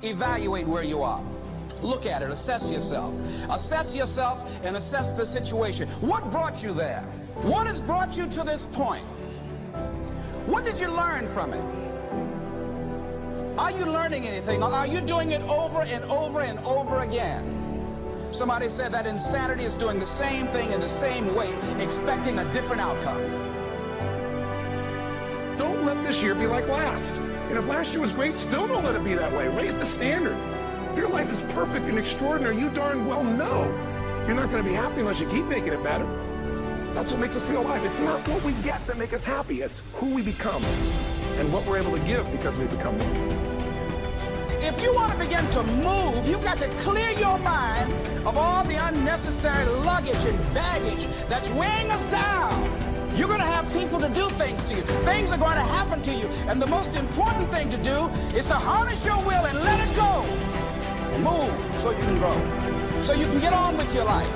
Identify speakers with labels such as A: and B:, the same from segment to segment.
A: Evaluate where you are. Look at it, assess yourself. Assess yourself and assess the situation. What brought you there? What has brought you to this point? What did you learn from it? Are you learning anything, or are you doing it over and over and over again? Somebody said that insanity is doing the same thing in the same way, expecting a different outcome.
B: Don't let this year be like last. And if last year was great, still don't let it be that way. Raise the standard. If your life is perfect and extraordinary, you darn well know you're not going to be happy unless you keep making it better. That's what makes us feel alive. It's not what we get that makes us happy. It's who we become and what we're able to give because we become one.
A: If you want to begin to move, you've got to clear your mind of all the unnecessary luggage and baggage that's weighing us down. You're going to have people to do things to you. Things are going to happen to you. And the most important thing to do is to harness your will and let it go. And move so you can grow. So you can get on with your life.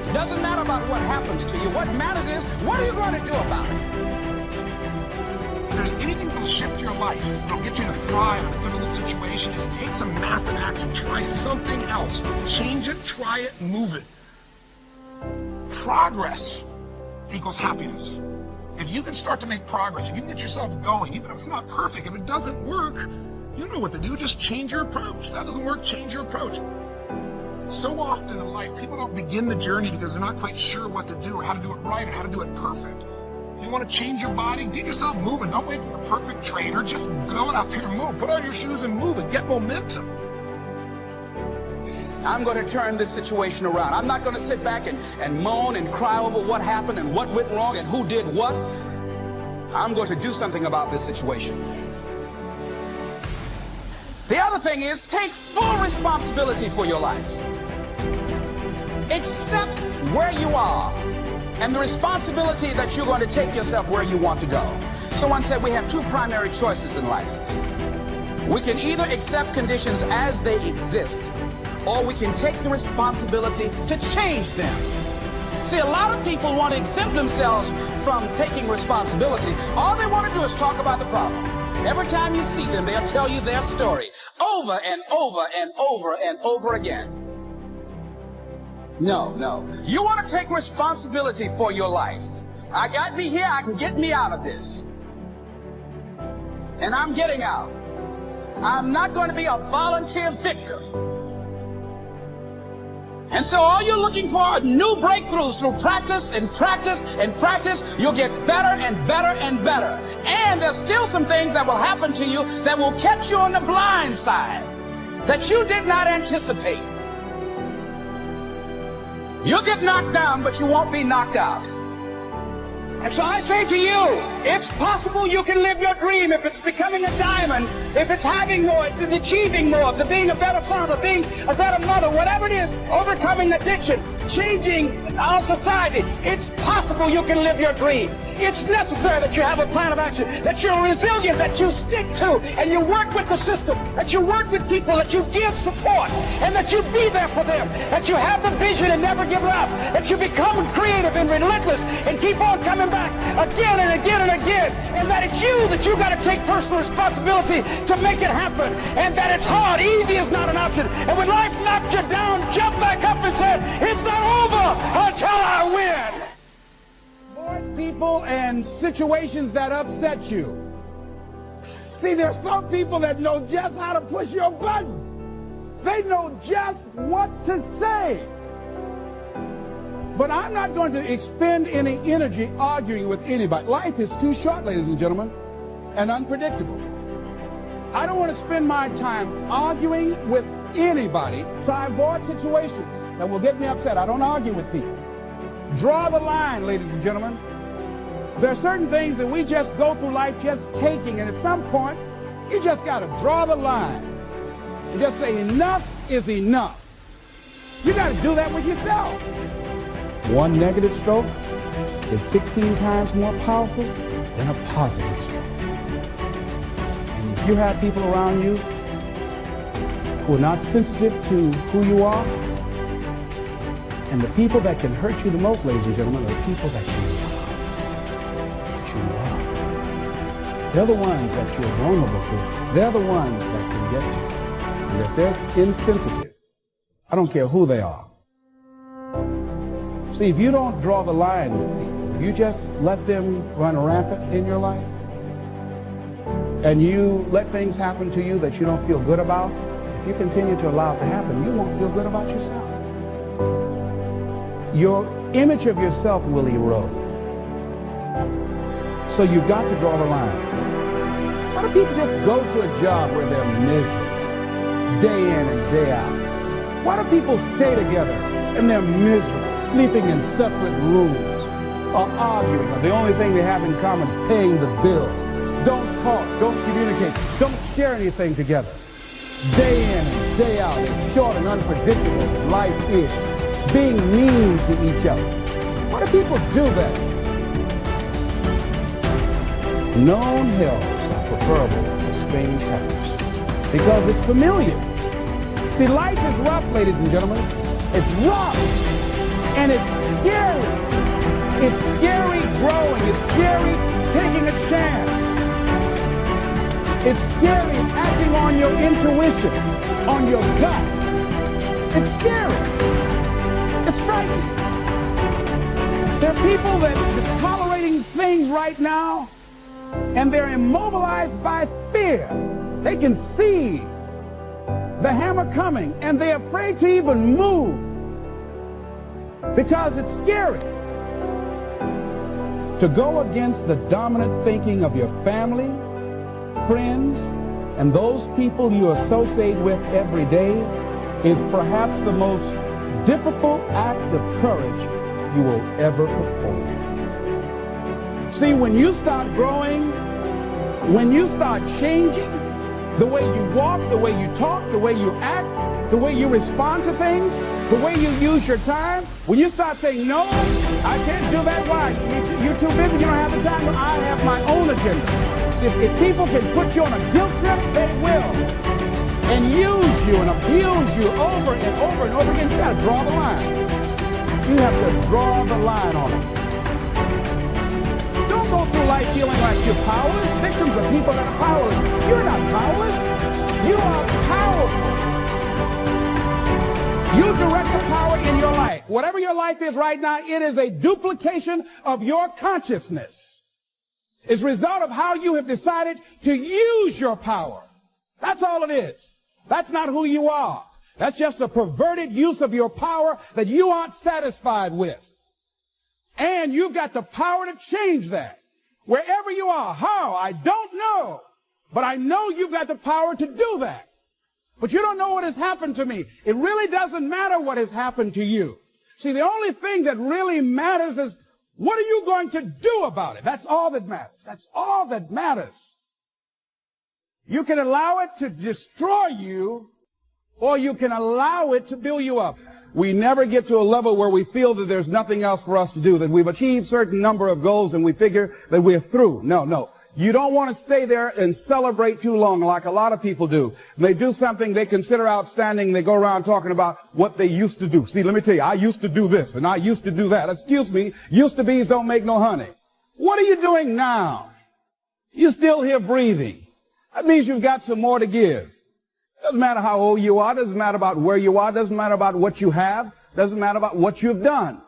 A: It doesn't matter about what happens to you. What matters is, what are you going to do about it?
B: If there's anything that'll shift your life, that'll get you to thrive in a difficult situation, is take some massive action. Try something else. Change it, try it, move it. Progress equals happiness. If you can start to make progress, if you can get yourself going, even if it's not perfect, if it doesn't work, you know what to do. Just change your approach. If that doesn't work, change your approach. So often in life, people don't begin the journey because they're not quite sure what to do or how to do it right or how to do it perfect. You want to change your body? Get yourself moving. Don't wait for the perfect trainer. Just go out there and move. Put on your shoes and move and get momentum.
A: I'm going to turn this situation around. I'm not going to sit back and moan and cry over what happened and what went wrong and who did what. I'm going to do something about this situation. The other thing is, take full responsibility for your life. Accept where you are and the responsibility that you're going to take yourself where you want to go. Someone said we have two primary choices in life. We can either accept conditions as they exist, or we can take the responsibility to change them. See, a lot of people want to exempt themselves from taking responsibility. All they want to do is talk about the problem. Every time you see them, they'll tell you their story over and over and over and over again. No. You want to take responsibility for your life. I got me here, I can get me out of this. And I'm getting out. I'm not going to be a volunteer victim. And so all you're looking for are new breakthroughs through practice and practice and practice. You'll get better and better and better. And there's still some things that will happen to you that will catch you on the blind side that you did not anticipate. You'll get knocked down, but you won't be knocked out. And so I say to you, it's possible you can live your dream. If it's becoming a diamond, if it's having more, it's achieving more, it's being a better father, being a better mother, whatever it is, overcoming addiction, changing our society, it's possible you can live your dream. It's necessary that you have a plan of action, that you're resilient, that you stick to, and you work with the system, that you work with people, that you give support, and that you be there for them, that you have the vision and never give up, that you become creative and relentless and keep on coming back again and again and again, and that it's you that you got to take personal responsibility to make it happen, and that it's hard. Easy is not an option. And when life knocked you down, jump back up and said, it's not over until I win.
C: Avoid people and situations that upset you. See, there's some people that know just how to push your button. They know just what to say. But I'm not going to expend any energy arguing with anybody. Life is too short, ladies and gentlemen, and unpredictable. I don't want to spend my time arguing with anybody, so I avoid situations that will get me upset. I don't argue with people. Draw the line, ladies and gentlemen. There are certain things that we just go through life just taking, and at some point, you just got to draw the line and just say enough is enough. You got to do that with yourself. One negative stroke is 16 times more powerful than a positive stroke. And if you have people around you who are not sensitive to who you are, and the people that can hurt you the most, ladies and gentlemen, are the people that you love. They're the ones that you're vulnerable to. They're the ones that can get you. And if they're insensitive, I don't care who they are. See, if you don't draw the line with people, if you just let them run rampant in your life, and you let things happen to you that you don't feel good about, if you continue to allow it to happen, you won't feel good about yourself. Your image of yourself will erode. So you've got to draw the line. Why do people just go to a job where they're miserable, day in and day out? Why do people stay together and they're miserable, sleeping in separate rooms, or arguing, or the only thing they have in common, paying the bills? Don't talk, don't communicate, don't share anything together. Day in and day out, as short and unpredictable as life is, being mean to each other. Why do people do that? Known hells are preferable to strange heavens because it's familiar. See, life is rough, ladies and gentlemen. It's rough, and it's scary. It's scary growing. It's scary taking a chance. It's scary acting on your intuition, on your guts. It's scary. It's frightening. There are people that are just tolerating things right now, and they're immobilized by fear. They can see the hammer coming, and they're afraid to even move because it's scary. To go against the dominant thinking of your family, friends, and those people you associate with every day is perhaps the most difficult act of courage you will ever perform. See, when you start growing, when you start changing the way you walk, the way you talk, the way you act, the way you respond to things, the way you use your time, when you start saying, no, I can't do that, why? You're too busy, you don't have the time. I have my own agenda. If people can put you on a guilt trip, they will. And use you and abuse you over and over and over again. You got to draw the line. You have to draw the line on it. Don't go through life feeling like you're powerless. Victims of people that are powerless. You're not powerless. You are powerful. You direct the power in your life. Whatever your life is right now, it is a duplication of your consciousness. It's a result of how you have decided to use your power. That's all it is. That's not who you are. That's just a perverted use of your power that you aren't satisfied with. And you've got the power to change that. Wherever you are. How? I don't know. But I know you've got the power to do that. But you don't know what has happened to me. It really doesn't matter what has happened to you. See, the only thing that really matters is, what are you going to do about it? That's all that matters. That's all that matters. You can allow it to destroy you, or you can allow it to build you up. We never get to a level where we feel that there's nothing else for us to do, that we've achieved a certain number of goals and we figure that we're through. No. You don't want to stay there and celebrate too long like a lot of people do. They do something they consider outstanding. They go around talking about what they used to do. See, let me tell you, I used to do this and I used to do that. Excuse me, used to be's don't make no honey. What are you doing now? You're still here breathing. That means you've got some more to give. Doesn't matter how old you are. Doesn't matter about where you are. Doesn't matter about what you have. Doesn't matter about what you've done.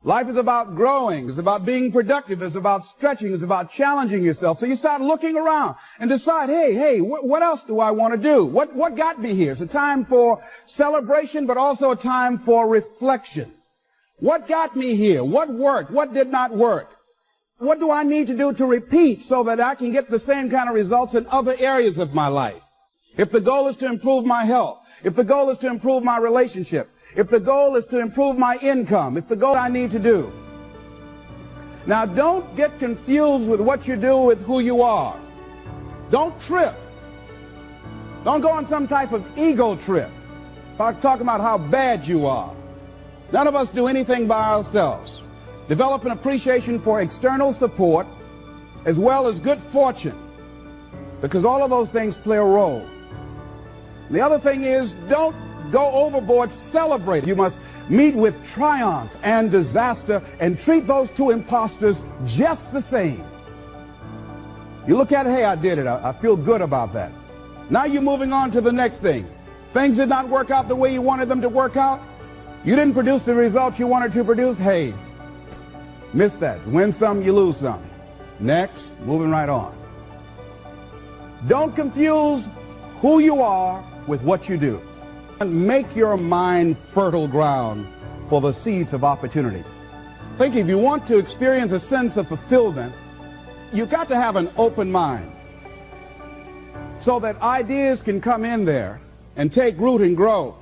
C: Life is about growing. It's about being productive. It's about stretching. It's about challenging yourself. So you start looking around and decide, hey, what else do I want to do? What got me here? It's a time for celebration, but also a time for reflection. What got me here? What worked? What did not work? What do I need to do to repeat so that I can get the same kind of results in other areas of my life? If the goal is to improve my health, if the goal is to improve my relationship, if the goal is to improve my income, if the goal I need to do. Now, don't get confused with what you do with who you are. Don't trip. Don't go on some type of ego trip. Talking about how bad you are. None of us do anything by ourselves. Develop an appreciation for external support as well as good fortune, because all of those things play a role. The other thing is, don't go overboard, celebrate. You must meet with triumph and disaster and treat those two imposters just the same. You look at it, hey, I did it. I feel good about that. Now you're moving on to the next thing. Things did not work out the way you wanted them to work out. You didn't produce the results you wanted to produce. Hey, miss that. Win some, you lose some. Next, moving right on. Don't confuse who you are with what you do. Make your mind fertile ground for the seeds of opportunity. Think if you want to experience a sense of fulfillment, you've got to have an open mind so that ideas can come in there and take root and grow.